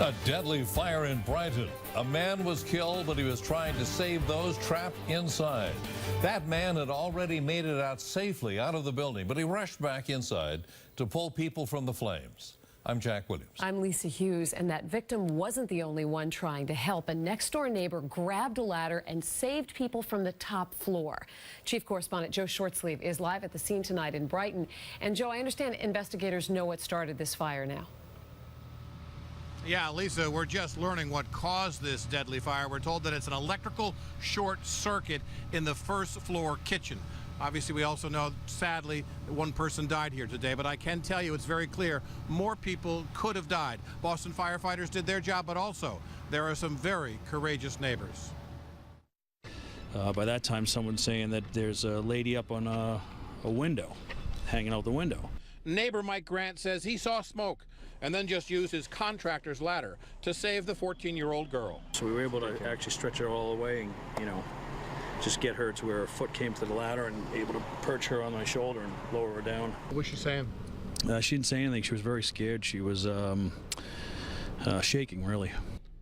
A deadly fire in Brighton. A man was killed, but he was trying to save those trapped inside. That man had already made it out safely out of the building, but he rushed back inside to pull people from the flames. I'm Jack Williams. I'm Lisa Hughes, and that victim wasn't the only one trying to help. A next-door neighbor grabbed a ladder and saved people from the top floor. Chief Correspondent Joe Shortsleeve is live at the scene tonight in Brighton. And Joe, I understand investigators know what started this fire now. Yeah, Lisa, we're just learning what caused this deadly fire. We're told that it's an electrical short circuit in the first floor kitchen. Obviously, we also know, sadly, that one person died here today, but I can tell you it's very clear more people could have died. Boston firefighters did their job, but also there are some very courageous neighbors. By that time, someone's saying that there's a lady up on a window, hanging out the window. Neighbor Mike Grant says he saw smoke and then just used his contractor's ladder to save the 14-year-old girl. So we were able to actually stretch her all the way and, just get her to where her foot came to the ladder and able to perch her on my shoulder and lower her down. What was she saying? She didn't say anything. She was very scared. She was shaking, really.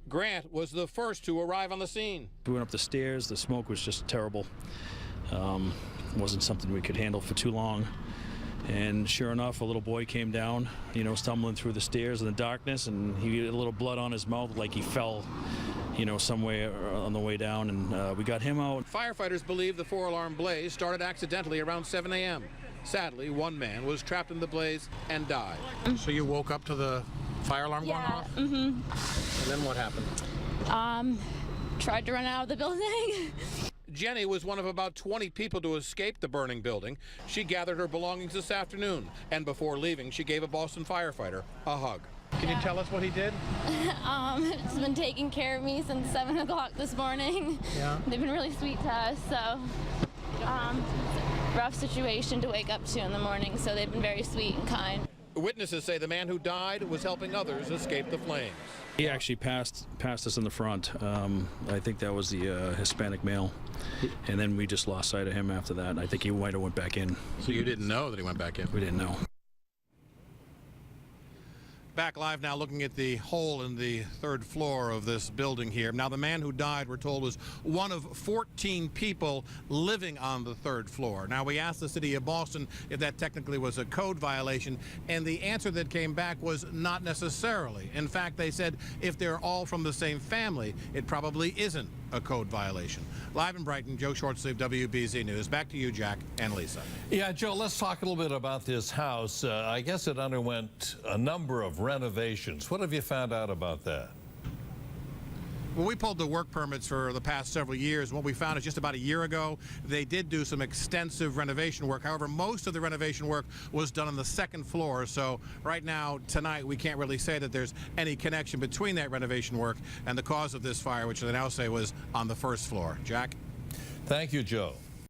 Grant was the first to arrive on the scene. We went up the stairs. The smoke was just terrible. Wasn't something we could handle for too long. And sure enough, a little boy came down, stumbling through the stairs in the darkness, and he had a little blood on his mouth like he fell, somewhere on the way down, and we got him out. Firefighters believe the four-alarm blaze started accidentally around 7 a.m. Sadly, one man was trapped in the blaze and died. So you woke up to the fire alarm going off? Mm-hmm. And then what happened? Tried to run out of the building. Jenny was one of about 20 people to escape the burning building. She gathered her belongings this afternoon, and before leaving, she gave a Boston firefighter a hug. Can you tell us what he did? It's been taking care of me since 7 o'clock this morning. Yeah. They've been really sweet to us, so rough situation to wake up to in the morning, so they've been very sweet and kind. Witnesses say the man who died was helping others escape the flames. He actually passed us in the front. I think that was the Hispanic male, and then we just lost sight of him after that. I think he might have went back in. So you didn't know that he went back in? We didn't know. Back live now, looking at the hole in the third floor of this building here. Now, the man who died, we're told, was one of 14 people living on the third floor. Now, we asked the city of Boston if that technically was a code violation, and the answer that came back was not necessarily. In fact, they said if they're all from the same family, it probably isn't a code violation. Live in Brighton, Joe Shortsleeve, WBZ News. Back to you, Jack and Lisa. Yeah, Joe, let's talk a little bit about this house. I guess it underwent a number of renovations. What have you found out about that? When we pulled the work permits for the past several years, what we found is just about a year ago, they did do some extensive renovation work. However, most of the renovation work was done on the second floor. So right now, tonight, we can't really say that there's any connection between that renovation work and the cause of this fire, which they now say was on the first floor. Jack? Thank you, Joe.